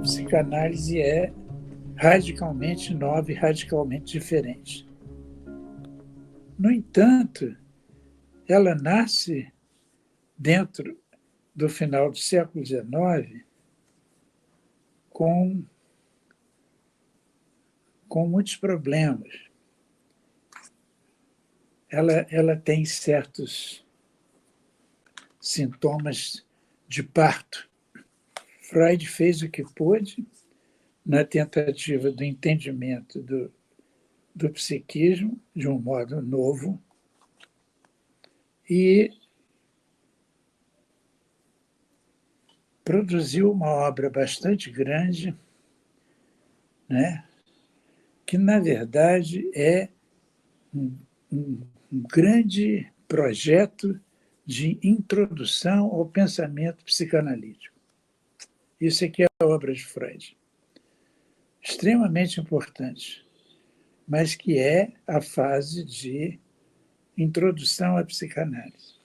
psicanálise é radicalmente nova e radicalmente diferente. No entanto, ela nasce dentro do final do século XIX com muitos problemas. Ela tem certos sintomas de parto. Freud fez o que pôde na tentativa do entendimento do psiquismo de um modo novo e produziu uma obra bastante grande, né, que, na verdade, é um grande projeto de introdução ao pensamento psicanalítico. Isso aqui é a obra de Freud. Extremamente importante, mas que é a fase de introdução à psicanálise.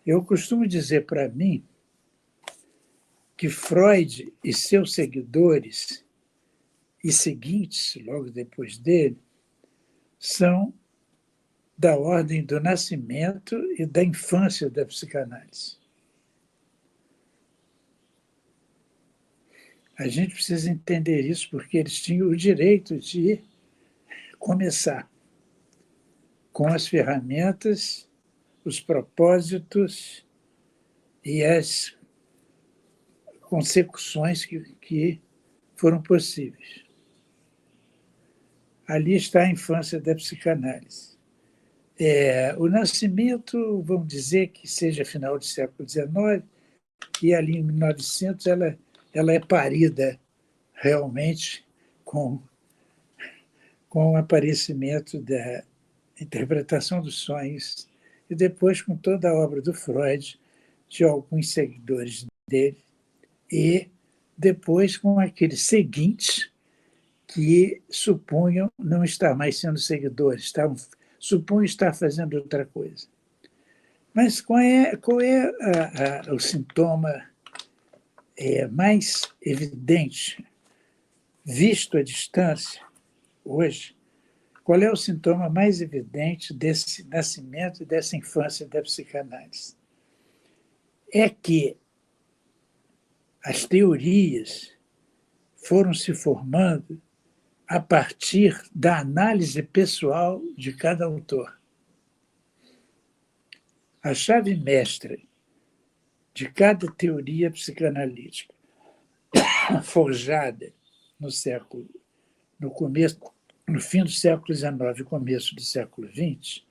Eu costumo dizer para mim que Freud e seus seguidores e seguintes, logo depois dele, são da ordem do nascimento e da infância da psicanálise. A gente precisa entender isso porque eles tinham o direito de começar com as ferramentas, os propósitos e as consecuções que foram possíveis. Ali está a infância da psicanálise. O nascimento, vamos dizer que seja final do século XIX, e ali em 1900 ela é parida realmente com o aparecimento da interpretação dos sonhos e depois com toda a obra do Freud, de alguns seguidores dele, e depois com aqueles seguintes que supunham não estar mais sendo seguidores, supunham estar fazendo outra coisa. Mas qual é o sintoma mais evidente, visto à distância, hoje? Qual é o sintoma mais evidente desse nascimento e dessa infância da psicanálise? É que as teorias foram se formando a partir da análise pessoal de cada autor. A chave mestra de cada teoria psicanalítica, forjada no fim do século XIX e começo do século XX,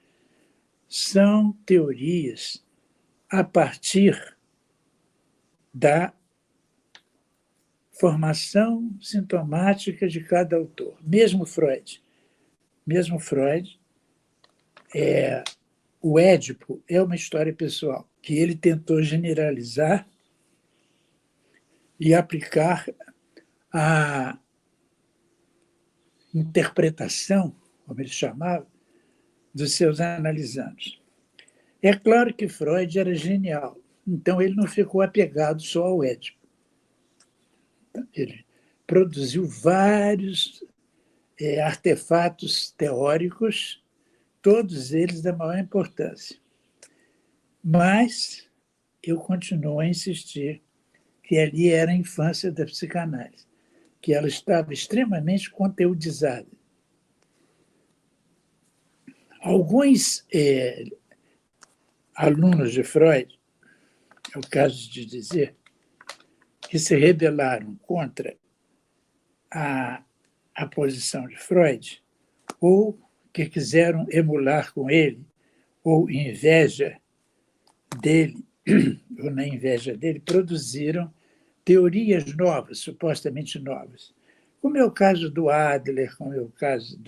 são teorias a partir da formação sintomática de cada autor. Mesmo Freud, o Édipo é uma história pessoal que ele tentou generalizar e aplicar a interpretação, como ele chamava, dos seus analisandos. É claro que Freud era genial, então ele não ficou apegado só ao Édipo. Ele produziu vários artefatos teóricos, todos eles da maior importância. Mas eu continuo a insistir que ali era a infância da psicanálise, que ela estava extremamente conteudizada. Alguns alunos de Freud, é o caso de dizer, que se rebelaram contra a posição de Freud, ou que quiseram emular com ele, ou inveja dele, ou na inveja dele, produziram teorias novas, supostamente novas. Como é o caso do Adler, como é o caso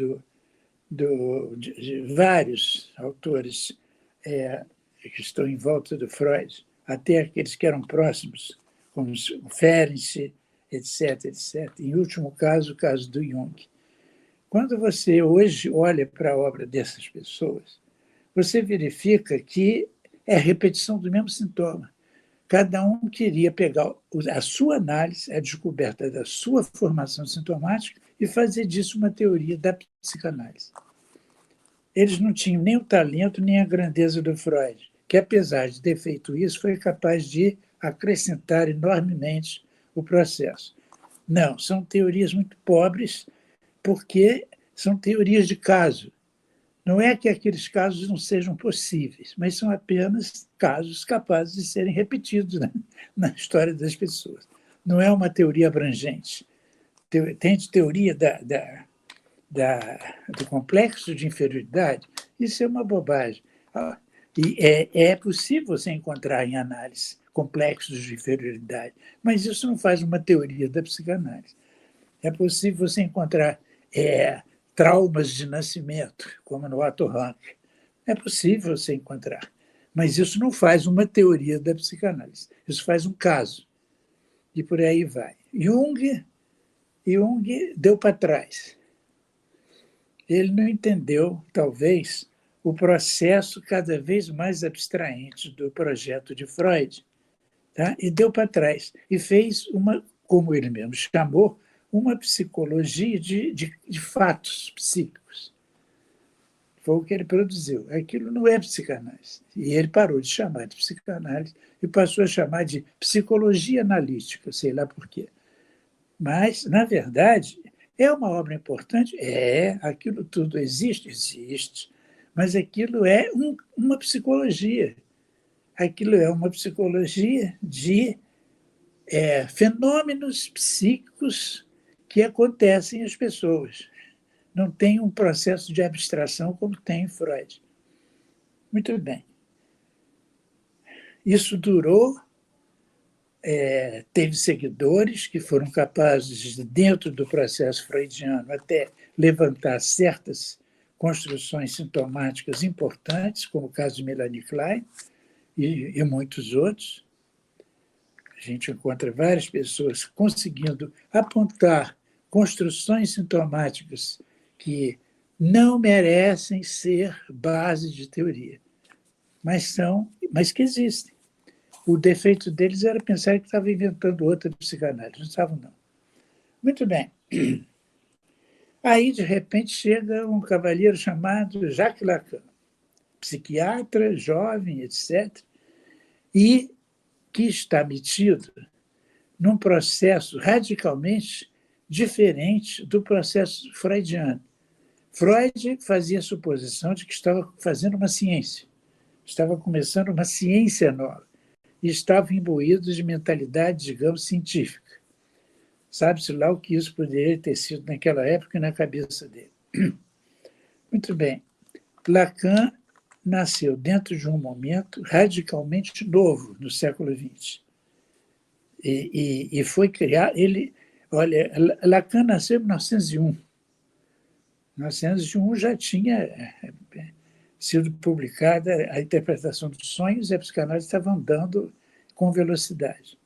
de vários autores que estão em volta do Freud, até aqueles que eram próximos, como o Ferenczi, etc., etc. Em último caso, o caso do Jung. Quando você hoje olha para a obra dessas pessoas, você verifica que é a repetição do mesmo sintoma. cada um queria pegar a sua análise, a descoberta da sua formação sintomática e fazer disso uma teoria da psicanálise. Eles não tinham nem o talento nem a grandeza do Freud, que, apesar de ter feito isso, foi capaz de acrescentar enormemente o processo. Não, são teorias muito pobres, porque são teorias de caso. Não é que aqueles casos não sejam possíveis, mas são apenas casos capazes de serem repetidos, né, na história das pessoas. Não é uma teoria abrangente. Tem teoria do complexo de inferioridade, isso é uma bobagem. E é possível você encontrar em análise complexos de inferioridade, mas isso não faz uma teoria da psicanálise. É possível você encontrar traumas de nascimento, como no Otto Rank. É possível você encontrar, mas isso não faz uma teoria da psicanálise. Isso faz um caso. E por aí vai. Jung deu para trás. Ele não entendeu, talvez, o processo cada vez mais abstraente do projeto de Freud, tá? E deu para trás. E fez uma, como ele mesmo chamou, uma psicologia de fatos psíquicos. Foi o que ele produziu. Aquilo não é psicanálise. E ele parou de chamar de psicanálise e passou a chamar de psicologia analítica, sei lá por quê. Mas, na verdade, é uma obra importante? Aquilo tudo existe? Existe. Mas aquilo é uma psicologia. Aquilo é uma psicologia de fenômenos psíquicos que acontecem às pessoas. Não tem um processo de abstração como tem em Freud. Muito bem. Isso durou, teve seguidores que foram capazes, dentro do processo freudiano, até levantar certas construções sintomáticas importantes, como o caso de Melanie Klein e muitos outros. A gente encontra várias pessoas conseguindo apontar construções sintomáticas que não merecem ser base de teoria, mas que existem. O defeito deles era pensar que estava inventando outra psicanálise. Não estavam, não. Muito bem. Aí, de repente, chega um cavalheiro chamado Jacques Lacan, psiquiatra, jovem, etc., e que está metido num processo radicalmente diferente do processo freudiano. Freud fazia a suposição de que estava fazendo uma ciência, estava começando uma ciência nova, e estava imbuído de mentalidade, digamos, científica. Sabe-se lá o que isso poderia ter sido naquela época na cabeça dele. Muito bem. Lacan nasceu dentro de um momento radicalmente novo no século XX. E foi criado... Olha, Lacan nasceu em 1901. Em 1901 já tinha sido publicada a interpretação dos sonhos e a psicanálise estava andando com velocidade.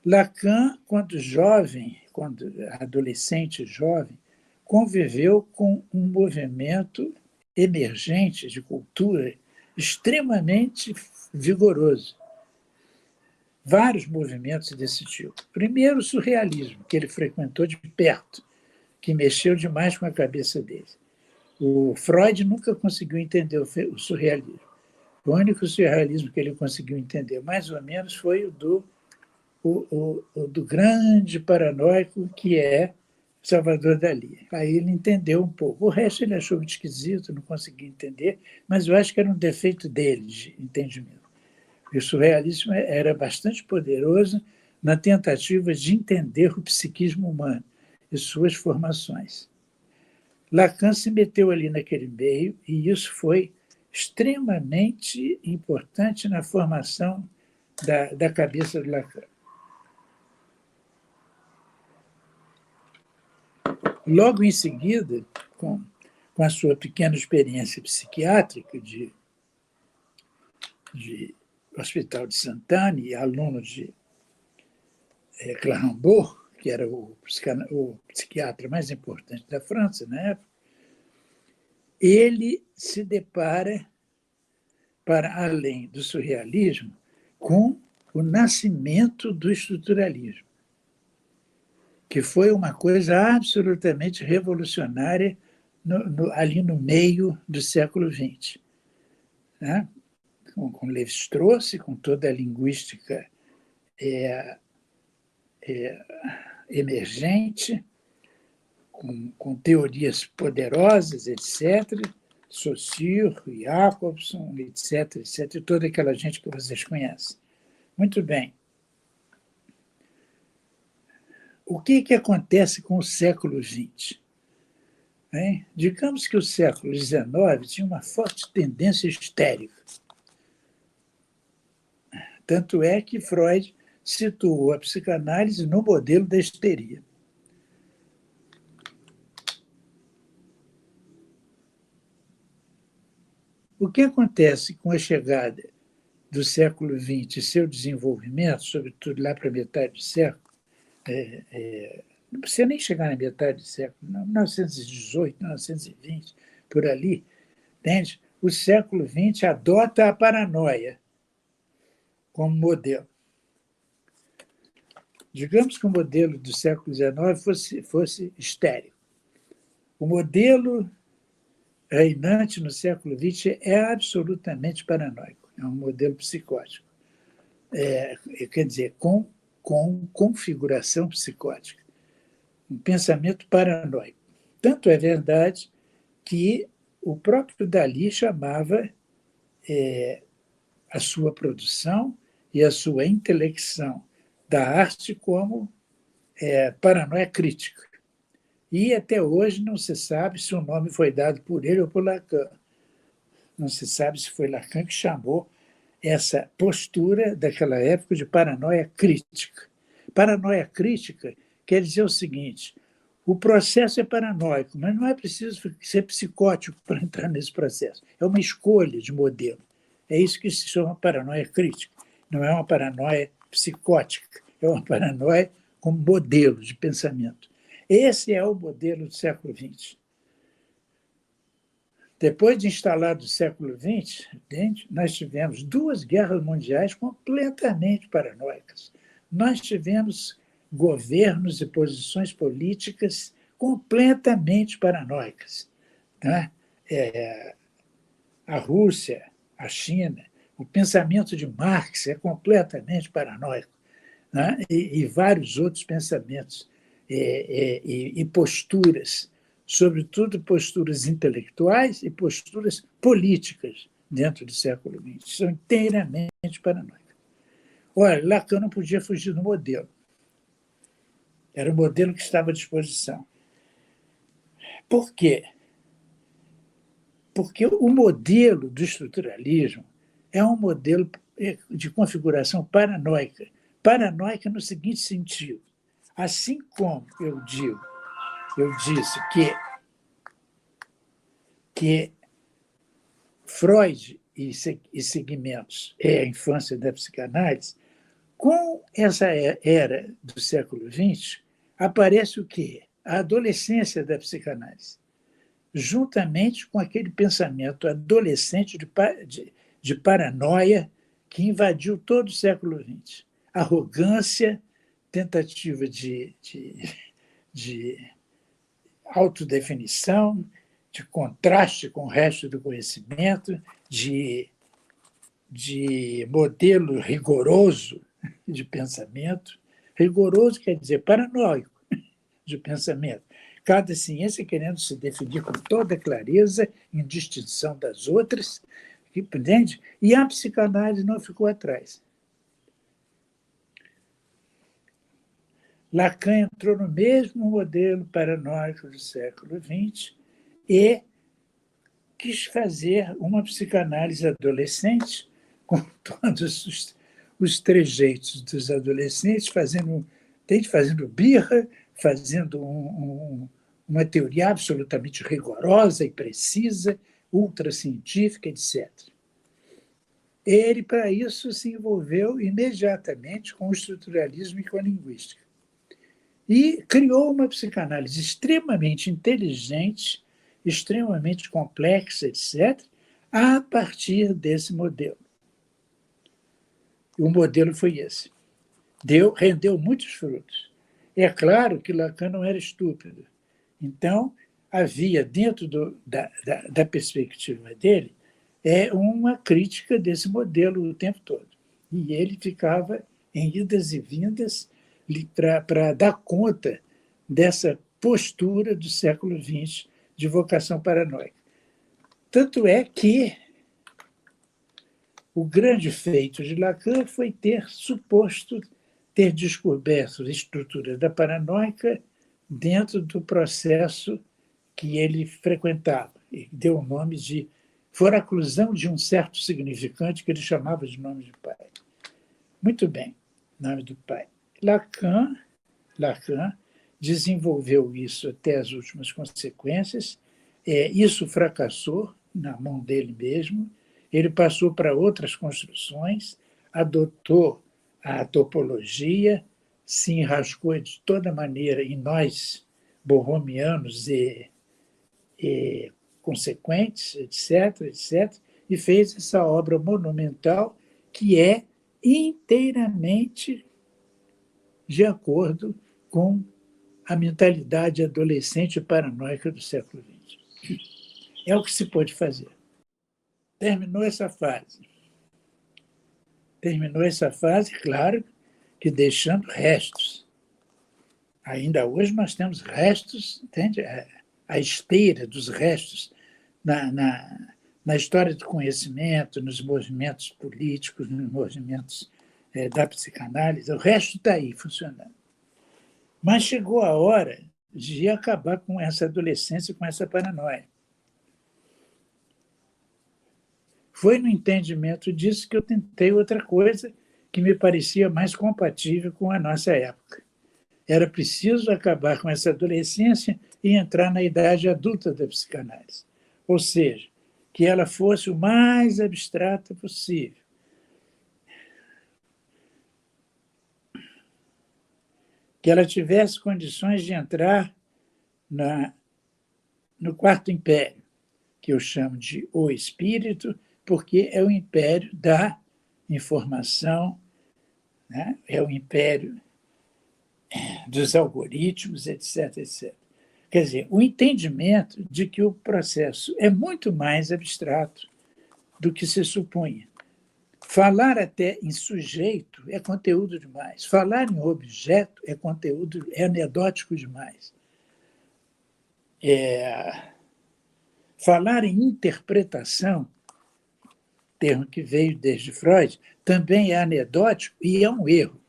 Lacan, quando jovem, quando adolescente jovem, conviveu com um movimento emergente de cultura extremamente vigoroso. Vários movimentos desse tipo. Primeiro, o surrealismo, que ele frequentou de perto, que mexeu demais com a cabeça dele. O Freud nunca conseguiu entender o surrealismo. O único surrealismo que ele conseguiu entender, mais ou menos, foi o do grande paranoico que é Salvador Dalí. Aí ele entendeu um pouco. O resto ele achou esquisito, não conseguia entender, mas eu acho que era um defeito dele de entendimento. E o surrealismo era bastante poderoso na tentativa de entender o psiquismo humano e suas formações. Lacan se meteu ali naquele meio e isso foi extremamente importante na formação da cabeça de Lacan. Logo em seguida, com a sua pequena experiência psiquiátrica de Hospital de Sainte-Anne e aluno de Clarenbeau, que era o psiquiatra mais importante da França na época, ele se depara, para além do surrealismo, com o nascimento do estruturalismo, que foi uma coisa absolutamente revolucionária ali no meio do século XX, né? Com Lévi-Strauss, com toda a linguística emergente, com teorias poderosas, etc., Saussure, Jacobson, etc., toda aquela gente que vocês conhecem. Muito bem. O que acontece com o século XX? Hein? Digamos que o século XIX tinha uma forte tendência histérica. Tanto é que Freud situou a psicanálise no modelo da histeria. O que acontece com a chegada do século XX e seu desenvolvimento, sobretudo lá para a metade do século, não precisa nem chegar na metade do século, 1918, 1920, por ali, entende? O século XX adota a paranoia como modelo. Digamos que o modelo do século XIX fosse histérico. O modelo reinante no século XX é absolutamente paranoico, é um modelo psicótico. Quer dizer, com configuração psicótica, um pensamento paranoico. Tanto é verdade que o próprio Dalí chamava a sua produção e a sua intelecção da arte como paranoia crítica. E até hoje não se sabe se o nome foi dado por ele ou por Lacan. Não se sabe se foi Lacan que chamou essa postura daquela época de paranoia crítica. Paranoia crítica quer dizer o seguinte: o processo é paranoico, mas não é preciso ser psicótico para entrar nesse processo. É uma escolha de modelo. É isso que se chama paranoia crítica. Não é uma paranoia psicótica, é uma paranoia como modelo de pensamento. Esse é o modelo do século XX. Depois de instalado o século XX, nós tivemos 2 guerras mundiais completamente paranoicas. Nós tivemos governos e posições políticas completamente paranoicas. Né? A Rússia, a China, o pensamento de Marx é completamente paranoico. Né? E vários outros pensamentos e posturas, sobretudo posturas intelectuais e posturas políticas dentro do século XX, são inteiramente paranoicas. Olha, Lacan não podia fugir do modelo. Era o modelo que estava à disposição. Por quê? Porque o modelo do estruturalismo é um modelo de configuração paranoica. Paranoica no seguinte sentido: assim como eu disse que Freud e segmentos é a infância da psicanálise, com essa era do século XX, aparece o quê? A adolescência da psicanálise, juntamente com aquele pensamento adolescente de paranoia que invadiu todo o século XX. Arrogância, tentativa de autodefinição, de contraste com o resto do conhecimento, de modelo rigoroso de pensamento. Rigoroso quer dizer paranoico de pensamento. Cada ciência querendo se definir com toda clareza, em distinção das outras, entende? E a psicanálise não ficou atrás. Lacan entrou no mesmo modelo paranoico do século XX e quis fazer uma psicanálise adolescente, com todos os trejeitos dos adolescentes, fazendo birra, fazendo uma teoria absolutamente rigorosa e precisa, ultracientífica, etc. Ele, para isso, se envolveu imediatamente com o estruturalismo e com a linguística. E criou uma psicanálise extremamente inteligente, extremamente complexa, etc., a partir desse modelo. E o modelo foi esse. Rendeu muitos frutos. É claro que Lacan não era estúpido. Então, havia, dentro da perspectiva dele, uma crítica desse modelo o tempo todo. E ele ficava em idas e vindas para dar conta dessa postura do século XX de vocação paranoica. Tanto é que o grande feito de Lacan foi ter descoberto a estrutura da paranoica dentro do processo que ele frequentava. E deu o nome de foraclusão de um certo significante que ele chamava de nome de pai. Muito bem, nome do pai. Lacan desenvolveu isso até as últimas consequências. Isso fracassou na mão dele mesmo. Ele passou para outras construções, adotou a topologia, se enrascou de toda maneira em nós, borromianos e consequentes, etc., e fez essa obra monumental que é inteiramente de acordo com a mentalidade adolescente paranoica do século XX. É o que se pôde fazer. Terminou essa fase, claro, que deixando restos. Ainda hoje nós temos restos, entende? A esteira dos restos na história do conhecimento, nos movimentos políticos, nos movimentos da psicanálise, o resto está aí funcionando. Mas chegou a hora de acabar com essa adolescência, com essa paranoia. Foi no entendimento disso que eu tentei outra coisa que me parecia mais compatível com a nossa época. Era preciso acabar com essa adolescência e entrar na idade adulta da psicanálise. Ou seja, que ela fosse o mais abstrata possível. Que ela tivesse condições de entrar no quarto império, que eu chamo de o espírito, porque é o império da informação, né? É o império dos algoritmos, etc. Quer dizer, o entendimento de que o processo é muito mais abstrato do que se supunha. Falar até em sujeito é conteúdo demais. Falar em objeto é anedótico demais. Falar em interpretação, termo que veio desde Freud, também é anedótico e é um erro,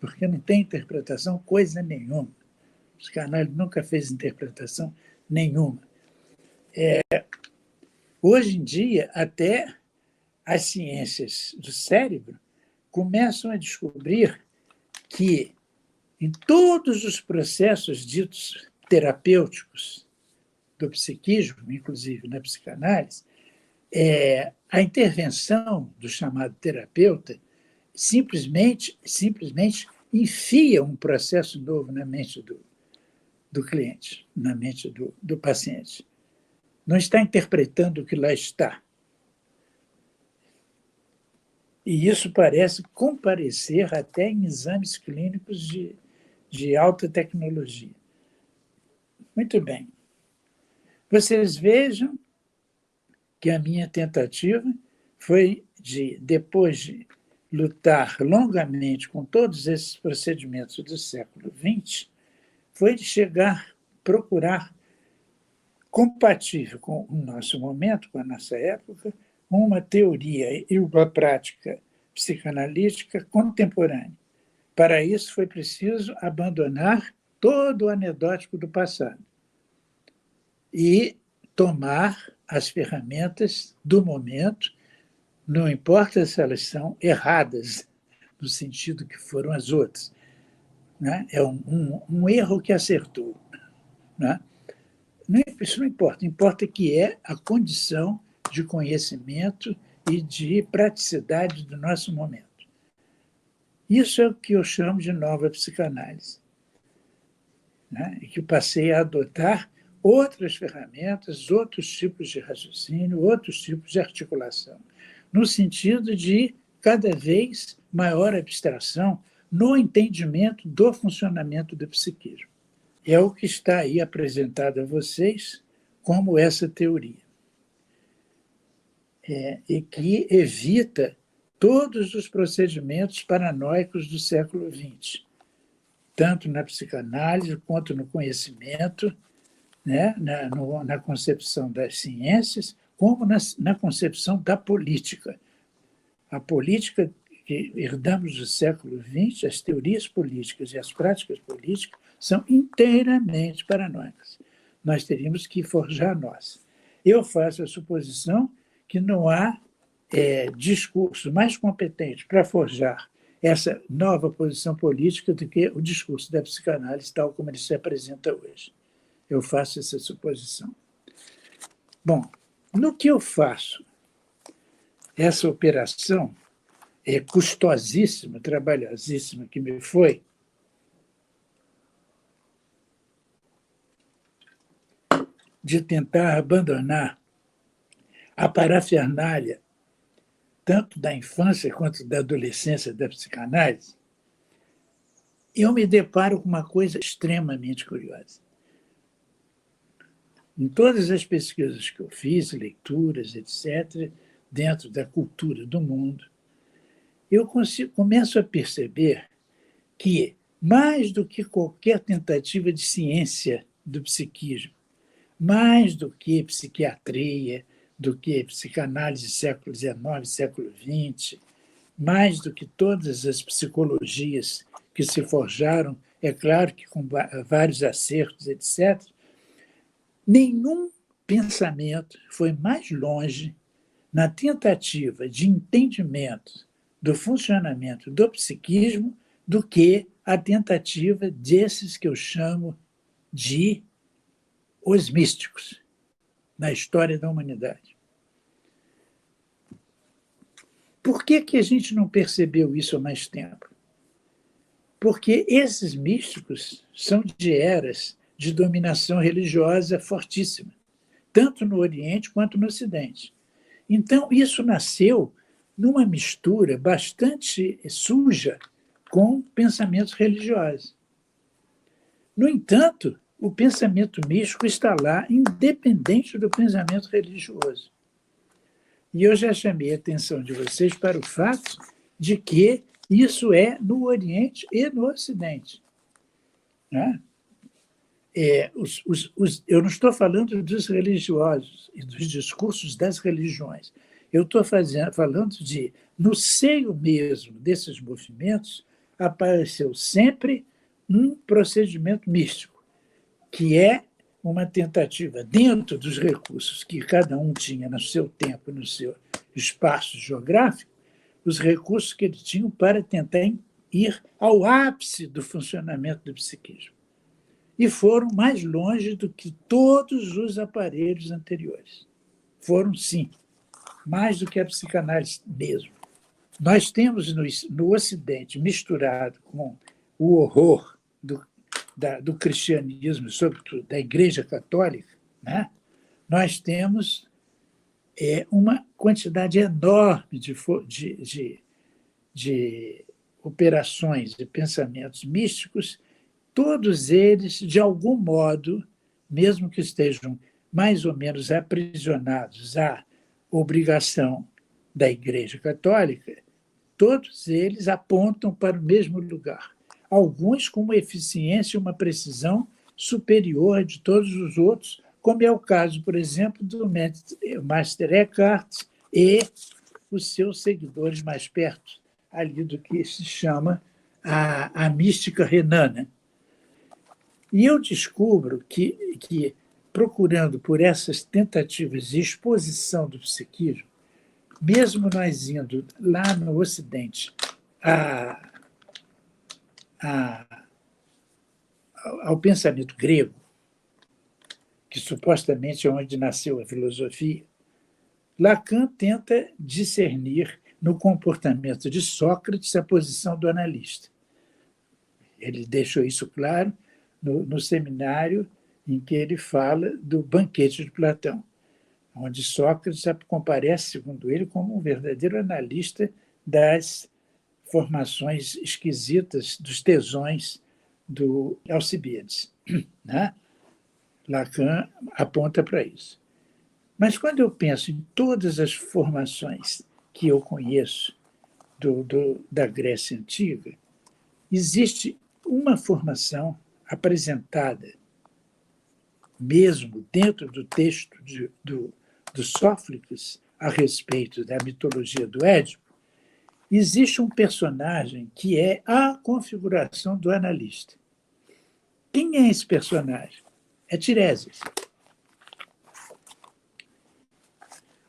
porque não tem interpretação coisa nenhuma. O psicanálise nunca fez interpretação nenhuma. Hoje em dia, até as ciências do cérebro começam a descobrir que, em todos os processos ditos terapêuticos do psiquismo, inclusive na psicanálise, a intervenção do chamado terapeuta simplesmente enfia um processo novo na mente do cliente, na mente do paciente. Não está interpretando o que lá está. E isso parece comparecer até em exames clínicos de alta tecnologia. Muito bem. Vocês vejam que a minha tentativa foi depois de lutar longamente com todos esses procedimentos do século XX, foi de procurar, compatível com o nosso momento, com a nossa época, uma teoria e uma prática psicanalítica contemporânea. Para isso, foi preciso abandonar todo o anedótico do passado e tomar as ferramentas do momento, não importa se elas são erradas, no sentido que foram as outras. Né? É um erro que acertou. Né? Isso não importa. Importa que é a condição de conhecimento e de praticidade do nosso momento. Isso é o que eu chamo de nova psicanálise. Né? E que eu passei a adotar outras ferramentas, outros tipos de raciocínio, outros tipos de articulação, no sentido de cada vez maior abstração no entendimento do funcionamento do psiquismo. É o que está aí apresentado a vocês como essa teoria. E que evita todos os procedimentos paranoicos do século XX, tanto na psicanálise quanto no conhecimento, né, na concepção das ciências, como na concepção da política. A política que herdamos do século XX, as teorias políticas e as práticas políticas, são inteiramente paranoicas. Nós teríamos que forjar a nossa. Eu faço a suposição que não há discurso mais competente para forjar essa nova posição política do que o discurso da psicanálise, tal como ele se apresenta hoje. Eu faço essa suposição. Bom, no que eu faço essa operação custosíssima, trabalhosíssima que me foi, de tentar abandonar a parafernália, tanto da infância quanto da adolescência da psicanálise, eu me deparo com uma coisa extremamente curiosa. Em todas as pesquisas que eu fiz, leituras, etc., dentro da cultura do mundo, eu começo a perceber que, mais do que qualquer tentativa de ciência do psiquismo, mais do que psiquiatria, do que psicanálise século XIX, século XX, mais do que todas as psicologias que se forjaram, é claro que com vários acertos, etc., nenhum pensamento foi mais longe na tentativa de entendimento do funcionamento do psiquismo do que a tentativa desses que eu chamo de os místicos na história da humanidade. Por que a gente não percebeu isso há mais tempo? Porque esses místicos são de eras de dominação religiosa fortíssima, tanto no Oriente quanto no Ocidente. Então, isso nasceu numa mistura bastante suja com pensamentos religiosos. No entanto, o pensamento místico está lá, independente do pensamento religioso. E eu já chamei a atenção de vocês para o fato de que isso é no Oriente e no Ocidente. Né? Eu não estou falando dos religiosos e dos discursos das religiões. Eu estou falando de, no seio mesmo desses movimentos, apareceu sempre um procedimento místico, que é uma tentativa, dentro dos recursos que cada um tinha no seu tempo, no seu espaço geográfico, os recursos que eles tinham para tentar ir ao ápice do funcionamento do psiquismo. E foram mais longe do que todos os aparelhos anteriores. Foram, sim, mais do que a psicanálise mesmo. Nós temos no Ocidente, misturado com o horror do cristianismo, sobretudo da Igreja Católica, né? Nós temos uma quantidade enorme de operações e pensamentos místicos, todos eles, de algum modo, mesmo que estejam mais ou menos aprisionados à obrigação da Igreja Católica, todos eles apontam para o mesmo lugar. Alguns com uma eficiência e uma precisão superior de todos os outros, como é o caso, por exemplo, do Meister Eckhart e os seus seguidores mais perto, ali do que se chama a mística renana. E eu descubro que procurando por essas tentativas de exposição do psiquismo, mesmo nós indo lá no Ocidente ao pensamento grego, que supostamente é onde nasceu a filosofia, Lacan tenta discernir no comportamento de Sócrates a posição do analista. Ele deixou isso claro no seminário em que ele fala do Banquete de Platão, onde Sócrates comparece, segundo ele, como um verdadeiro analista das formações esquisitas, dos tesões do Alcibiades, né? Lacan aponta para isso. Mas quando eu penso em todas as formações que eu conheço da Grécia Antiga, existe uma formação apresentada, mesmo dentro do texto do Sófocles a respeito da mitologia do Édipo, existe um personagem que é a configuração do analista. Quem é esse personagem? É Tiresias.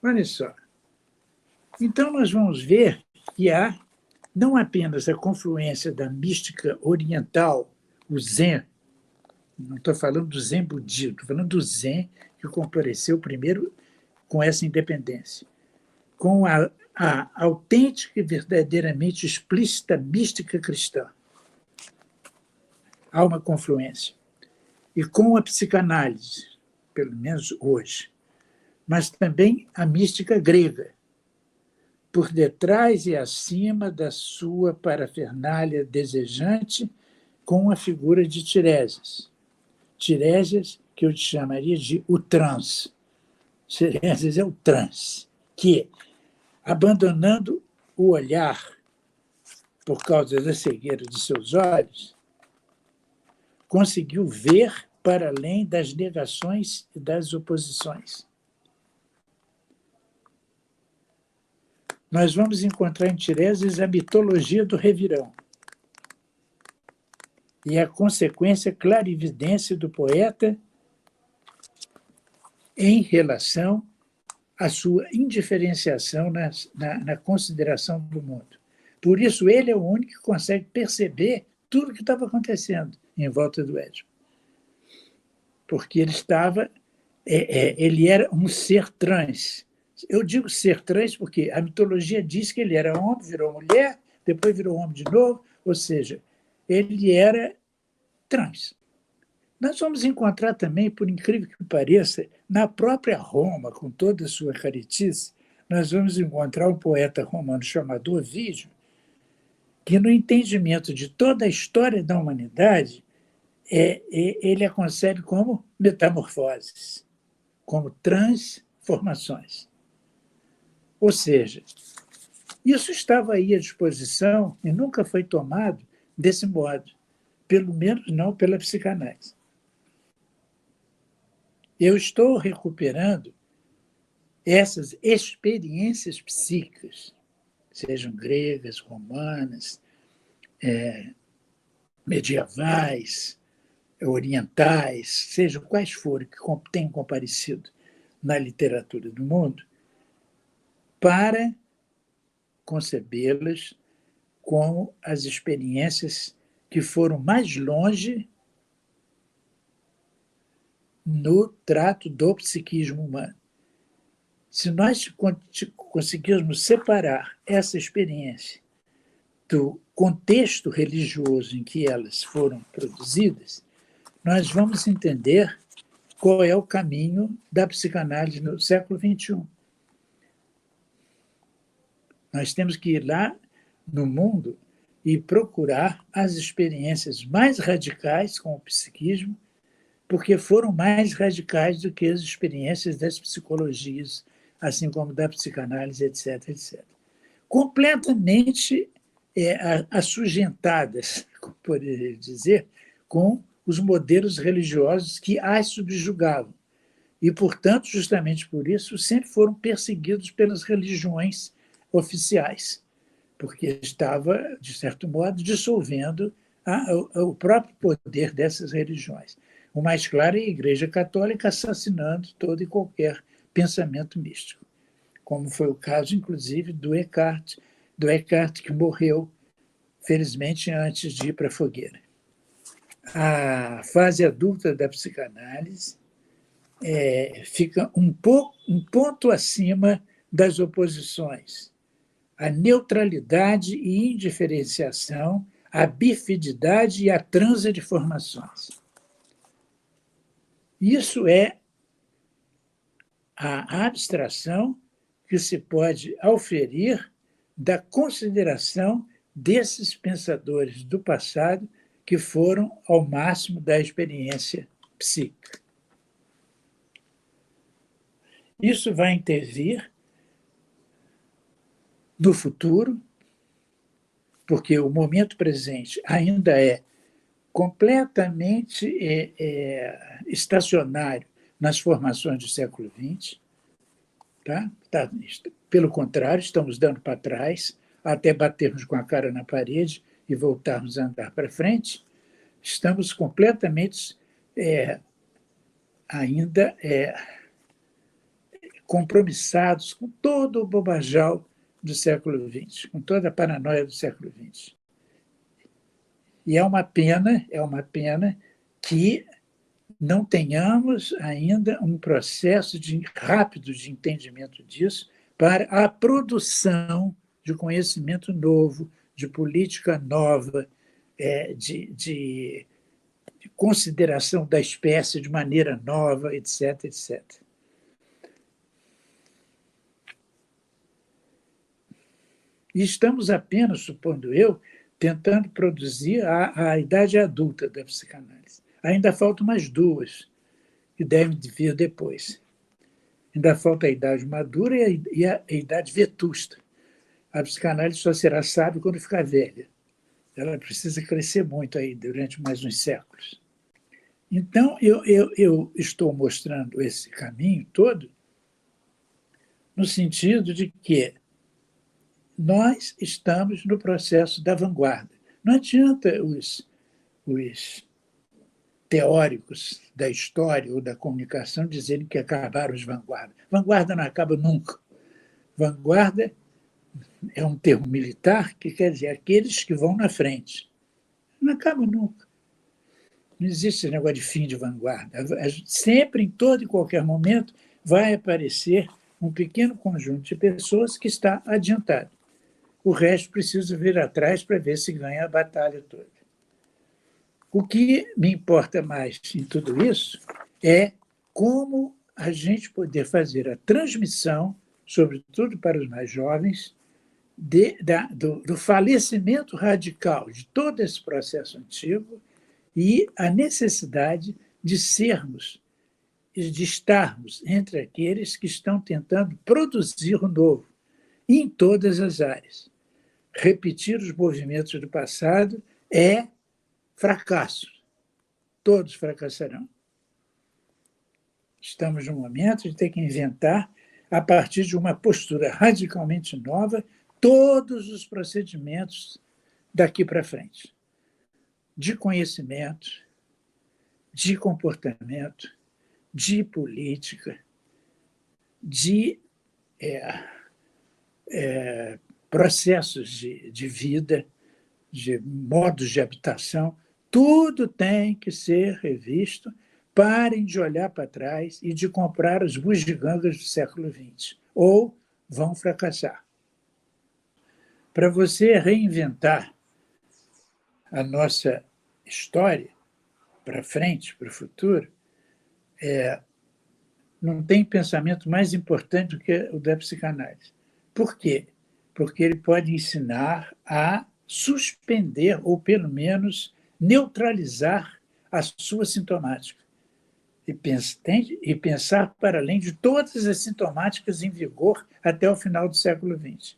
Olha só. Então, nós vamos ver que há não apenas a confluência da mística oriental, o Zen, não estou falando do Zen budismo, estou falando do Zen, que compareceu primeiro com essa independência, com a autêntica e verdadeiramente explícita mística cristã. Há uma confluência. E com a psicanálise, pelo menos hoje, mas também a mística grega, por detrás e acima da sua parafernália desejante, com a figura de Tiresias. Tiresias, que eu te chamaria de o trans. Tiresias é o trans, que, abandonando o olhar por causa da cegueira de seus olhos, conseguiu ver para além das negações e das oposições. Nós vamos encontrar em Tiresias a mitologia do revirão e a consequência clarividência do poeta em relação à sua indiferenciação na consideração do mundo. Por isso, ele é o único que consegue perceber tudo o que estava acontecendo em volta do Édipo. Porque ele era um ser trans. Eu digo ser trans porque a mitologia diz que ele era homem, virou mulher, depois virou homem de novo, ou seja, ele era trans. Nós vamos encontrar também, por incrível que pareça, na própria Roma, com toda a sua caretice, nós vamos encontrar um poeta romano chamado Ovídio, que, no entendimento de toda a história da humanidade, ele a concebe como metamorfoses, como transformações. Ou seja, isso estava aí à disposição e nunca foi tomado desse modo, pelo menos não pela psicanálise. Eu estou recuperando essas experiências psíquicas, sejam gregas, romanas, medievais, orientais, sejam quais forem que tenham comparecido na literatura do mundo, para concebê-las como as experiências que foram mais longe no trato do psiquismo humano. Se nós conseguirmos separar essa experiência do contexto religioso em que elas foram produzidas, nós vamos entender qual é o caminho da psicanálise no século XXI. Nós temos que ir lá no mundo e procurar as experiências mais radicais com o psiquismo, porque foram mais radicais do que as experiências das psicologias, assim como da psicanálise, etc., etc. Completamente assujentadas, poderia dizer, com os modelos religiosos que as subjugavam. E, portanto, justamente por isso, sempre foram perseguidos pelas religiões oficiais, porque estava, de certo modo, dissolvendo o próprio poder dessas religiões. O mais claro é a Igreja Católica assassinando todo e qualquer pensamento místico, como foi o caso, inclusive, do Eckhart que morreu, felizmente, antes de ir para a fogueira. A fase adulta da psicanálise fica um ponto acima das oposições. A neutralidade e indiferenciação, a bifididade e a transa de formações. Isso é a abstração que se pode auferir da consideração desses pensadores do passado que foram ao máximo da experiência psíquica. Isso vai intervir no futuro, porque o momento presente ainda é completamente estacionário nas formações do século XX. Pelo contrário, estamos dando para trás, até batermos com a cara na parede e voltarmos a andar para frente. Estamos completamente ainda compromissados com todo o bobajal do século XX, com toda a paranoia do século XX. E é uma pena que não tenhamos ainda um processo rápido de entendimento disso para a produção de conhecimento novo, de política nova, de consideração da espécie de maneira nova, etc., etc. E estamos apenas, supondo eu, tentando produzir a idade adulta da psicanálise. Ainda faltam mais duas, que devem vir depois. Ainda falta a idade madura e a idade vetusta. A psicanálise só será sábia quando ficar velha. Ela precisa crescer muito aí durante mais uns séculos. Então, eu estou mostrando esse caminho todo no sentido de que nós estamos no processo da vanguarda. Não adianta os teóricos da história ou da comunicação dizerem que acabaram os vanguardas. Vanguarda não acaba nunca. Vanguarda é um termo militar que quer dizer aqueles que vão na frente. Não acaba nunca. Não existe esse negócio de fim de vanguarda. Sempre, em todo e qualquer momento, vai aparecer um pequeno conjunto de pessoas que está adiantado. O resto precisa vir atrás para ver se ganha a batalha toda. O que me importa mais em tudo isso é como a gente poder fazer a transmissão, sobretudo para os mais jovens, do falecimento radical de todo esse processo antigo e a necessidade de estarmos entre aqueles que estão tentando produzir o novo, em todas as áreas. Repetir os movimentos do passado é fracasso. Todos fracassarão. Estamos no momento de ter que inventar, a partir de uma postura radicalmente nova, todos os procedimentos daqui para frente. De conhecimento, de comportamento, de política, de processos de vida, de modos de habitação, tudo tem que ser revisto. Parem de olhar para trás e de comprar as bugigangas do século XX, ou vão fracassar. Para você reinventar a nossa história para frente, para o futuro, não tem pensamento mais importante do que o da psicanálise. Por quê? Porque ele pode ensinar a suspender, ou pelo menos neutralizar a sua sintomática. E pensar para além de todas as sintomáticas em vigor até o final do século XX.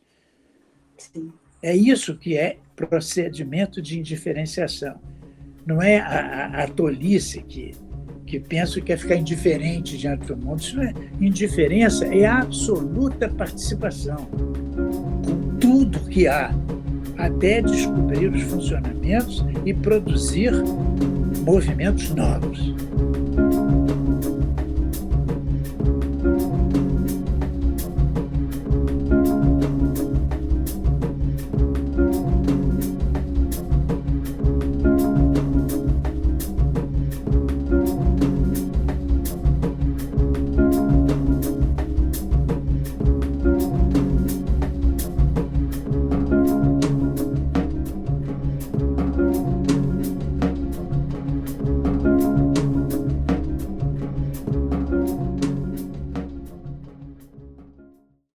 Sim. É isso que é procedimento de indiferenciação. Não é a tolice que pensa que é ficar indiferente diante do mundo. Isso não é indiferença, é a absoluta participação com tudo que há, até descobrir os funcionamentos e produzir movimentos novos.